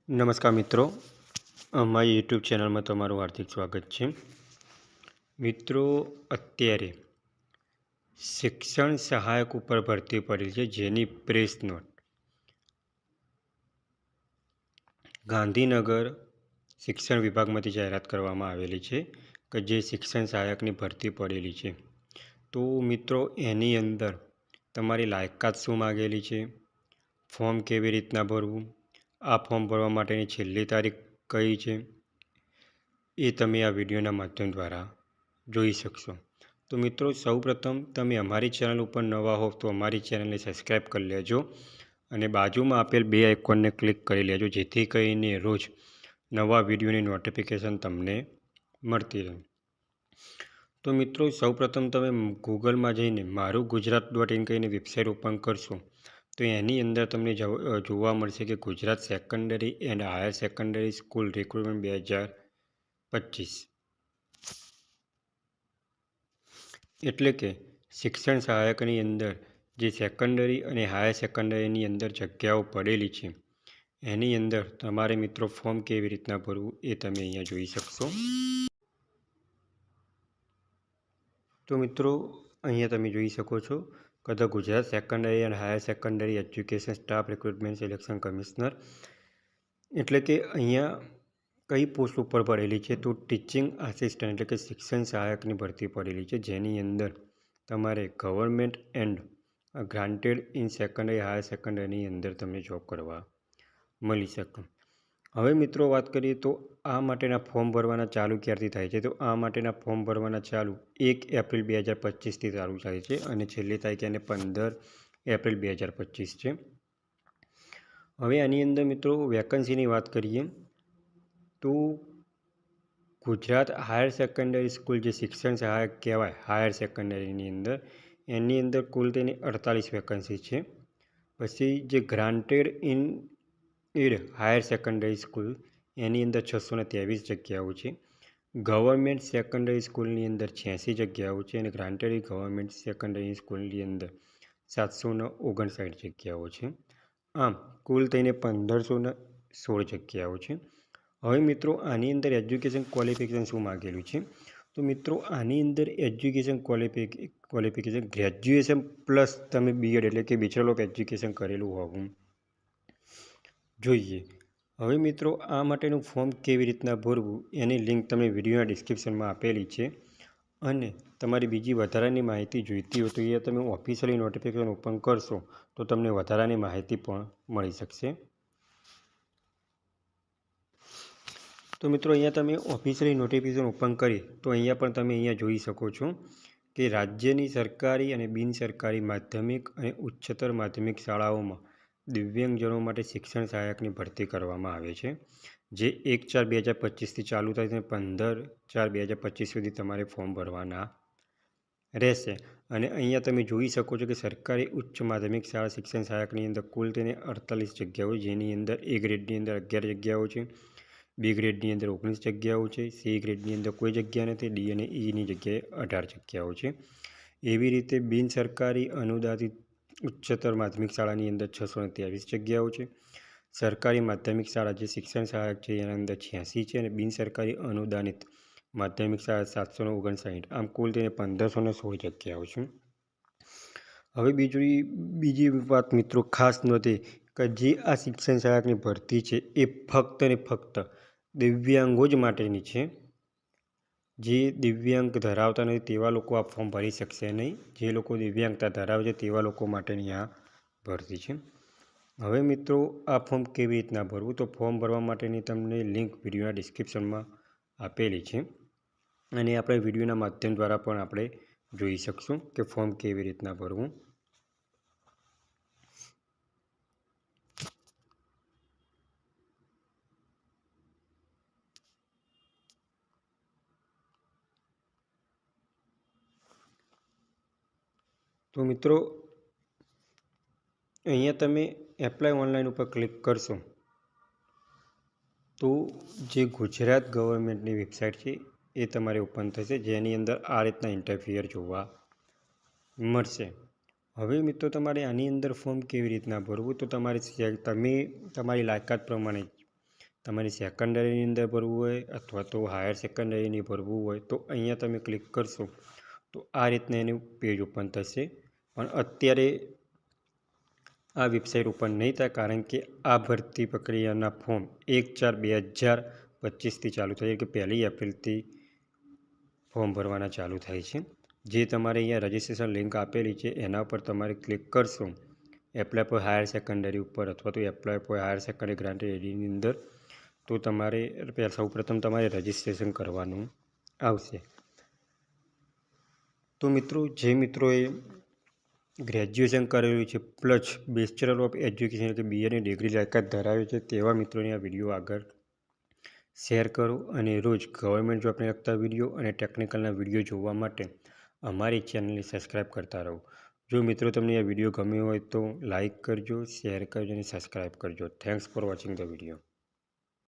નમસ્કાર મિત્રો, અમારી યુટ્યુબ ચેનલમાં તમારું હાર્દિક સ્વાગત છે. મિત્રો, અત્યારે શિક્ષણ સહાયક ઉપર ભરતી પડી છે, જેની પ્રેસ નોટ ગાંધીનગર શિક્ષણ વિભાગમાંથી જાહેરાત કરવામાં આવેલી છે કે જે શિક્ષણ સહાયકની ભરતી પડેલી છે. તો મિત્રો, એની અંદર તમારી લાયકાત શું માગેલી છે, ફોર્મ કેવી રીતના ભરવું, આ ફોર્મ ભરવા માટેની છેલ્લી તારીખ કઈ છે, એ તમે આ વિડીયોના માધ્યમ દ્વારા જોઈ શકશો. તો મિત્રો, સૌપ્રથમ તમે અમારી ચેનલ ઉપર નવા હોવ તો અમારી ચેનલને સબસ્ક્રાઈબ કરી લેજો અને બાજુમાં આપેલ બે આઇકોનને ક્લિક કરી લેજો, જેથી કરીને રોજ નવા વિડીયોની નોટિફિકેશન તમને મળતી રહે. તો મિત્રો, સૌપ્રથમ તમે ગૂગલમાં જઈને મારું ગુજરાત.in કહીને વેબસાઇટ ઓપન કરશો તો એની અંદર તમને જોવા મળશે કે Gujarat secondary and higher secondary school recruitment 2025, એટલે કે શિક્ષણ સહાયકની અંદર જે સેકન્ડરી અને હાયર સેકન્ડરીની અંદર જગ્યાઓ પડેલી છે, એની અંદર તમારે મિત્રો ફોર્મ કેવી રીતના ભરવું એ તમે અહીંયા જોઈ શકશો. તો મિત્રો, અહીંયા તમે જોઈ શકો છો કે the Gujarat secondary and higher secondary education staff recruitment selection commissioner, એટલે કે અહીંયા કઈ પોસ્ટ ઉપર પડેલી છે તો ટીચિંગ આસિસ્ટન્ટ એટલે કે શિક્ષણ સહાયકની ભરતી પડેલી છે, જેની અંદર તમારે government and granted in secondary higher સેકન્ડરીની અંદર તમને જોબ કરવા મળી શકે. હવે મિત્રો, વાત કરીએ તો આ માટેના ફોર્મ ભરવાના ચાલુ ક્યારથી થાય છે, તો આ માટેના ફોર્મ ભરવાના ચાલુ 1 એપ્રિલ 2025થી ચાલુ થાય છે અને છેલ્લી તારીખ એને 15 એપ્રિલ 2025 છે. હવે આની અંદર મિત્રો વેકન્સીની વાત કરીએ તો ગુજરાત હાયર સેકન્ડરી સ્કૂલ જે શિક્ષણ સહાયક કહેવાય હાયર સેકન્ડરીની અંદર, એની અંદર કુલ તેની 48 વેકન્સી છે. પછી જે granted in aid higher secondary school એની અંદર 623 જગ્યાઓ છે. ગવર્મેન્ટ સેકન્ડરી સ્કૂલની અંદર 86 જગ્યાઓ છે અને ગ્રાન્ટેડ ગવર્મેન્ટ સેકન્ડરી સ્કૂલની અંદર 759 જગ્યાઓ છે. આમ કુલ થઈને 1516 જગ્યાઓ છે. હવે મિત્રો, આની અંદર એજ્યુકેશન ક્વોલિફિકેશન શું માગેલું છે, તો મિત્રો આની અંદર એજ્યુકેશન ક્વોલિફિકેશન ગ્રેજ્યુએશન પ્લસ તમે બીએડ એટલે કે બેચલર ઓફ એજ્યુકેશન કરેલું હોવું જોઈએ. હવે મિત્રો, આ માટેનું ફોર્મ કેવી રીતના ભરવું એની લિંક તમને વિડીયોના ડિસ્ક્રિપ્શનમાં આપેલી છે અને તમારી બીજી વધારાની માહિતી જોઈતી હોય તો એ તમે ઓફિશિયલી નોટિફિકેશન ઓપન કરશો તો તમને વધારાની માહિતી પણ મળી શકશે. તો મિત્રો, અહીંયા તમે ઓફિશિયલી નોટિફિકેશન ઓપન કરી તો અહીંયા પણ તમે અહીંયા જોઈ શકો છો કે રાજ્યની સરકારી અને બિનસરકારી માધ્યમિક અને ઉચ્ચતર માધ્યમિક શાળાઓમાં દિવ્યાંગજનો માટે શિક્ષણ સહાયકની ભરતી કરવામાં આવે છે, જે 1/4/2025થી ચાલુ થાય છે અને 15/4/2025 સુધી તમારે ફોર્મ ભરવાના રહેશે. અને અહીંયા તમે જોઈ શકો છો કે સરકારી ઉચ્ચ માધ્યમિક શાળા શિક્ષણ સહાયકની અંદર કુલ તેને 48 જગ્યાઓ, જેની અંદર એ ગ્રેડની અંદર 11 જગ્યાઓ છે, બી ગ્રેડની અંદર 19 જગ્યાઓ છે, સી ગ્રેડની અંદર કોઈ જગ્યા નથી, ડી અને ઈની જગ્યાએ 18 જગ્યાઓ છે. એવી રીતે બિનસરકારી અનુદાનિત ઉચ્ચતર માધ્યમિક શાળાની અંદર 623 જગ્યાઓ છે. સરકારી માધ્યમિક શાળા જે શિક્ષણ સહાયક છે એના અંદર 86 છે અને બિનસરકારી અનુદાનિત માધ્યમિક શાળા 759. આમ કુલ તેને 1516 જગ્યાઓ છે. હવે બીજી વાત મિત્રો ખાસ નોંધે કે જે આ શિક્ષણ સહાયકની ભરતી છે એ ફક્ત ને ફક્ત દિવ્યાંગો જ માટેની છે. જે દિવ્યાંગ ધરાવતા નથી તેવા લોકો આ ફોર્મ ભરી શકશે નહીં. જે લોકો દિવ્યાંગતા ધરાવે છે તેવા લોકો માટેની આ ભરતી છે. હવે મિત્રો, આ ફોર્મ કેવી રીતના ભરવું, તો ફોર્મ ભરવા માટેની તમને લિંક વિડીયોના ડિસ્ક્રિપ્શનમાં આપેલી છે અને આપણે વિડીયોના માધ્યમ દ્વારા પણ આપણે જોઈ શકશું કે ફોર્મ કેવી રીતના ભરવું. તો મિત્રો, અહીંયા તમે એપ્લાય ઓનલાઈન ઉપર ક્લિક કરશો તો જે ગુજરાત ગવર્મેન્ટની વેબસાઇટ છે એ તમારે ઓપન થશે, જેની અંદર આ રીતના ઇન્ટરફિયર જોવા મળશે. હવે મિત્રો, તમારે આની અંદર ફોર્મ કેવી રીતના ભરવું, તો તમે તમારી લાયકાત પ્રમાણે તમારે સેકન્ડરીની અંદર ભરવું હોય અથવા તો હાયર સેકન્ડરીની ભરવું હોય તો અહીંયા તમે ક્લિક કરશો તો આ રીતના એનું પેજ ઓપન થશે. પણ અત્યારે આ વેબસાઇટ ઓપન નહીં થાય, કારણ કે આ ભરતી પ્રક્રિયાના ફોર્મ 1/4/2025થી ચાલુ થાય કે 1 એપ્રિલથી ફોર્મ ભરવાના ચાલુ થાય છે. જે તમારે અહીંયા રજિસ્ટ્રેશન લિંક આપેલી છે એના ઉપર તમારે ક્લિક કરશો એપ્લાય ફોર હાયર સેકન્ડરી ઉપર અથવા તો apply for higher secondary granted એડીની અંદર, તો તમારે સૌપ્રથમ તમારે રજિસ્ટ્રેશન કરવાનું આવશે. તો મિત્રો, જે મિત્રોએ ગ્રેજ્યુએશન કરેલું છે પ્લસ બેચલર ઓફ એજ્યુકેશન એટલે કે BAની ડિગ્રી લાયકાત ધરાવે છે તેવા મિત્રોને આ વિડીયો આગળ શેર કરો. અને રોજ ગવર્મેન્ટ જોબને લગતા વિડીયો અને ટેકનિકલના વિડીયો જોવા માટે અમારી ચેનલને સબસ્ક્રાઈબ કરતા રહો. જો મિત્રો તમને આ વિડીયો ગમ્યો હોય તો લાઈક કરજો, શેર કરજો અને સબસ્ક્રાઈબ કરજો. Thanks for watching the video.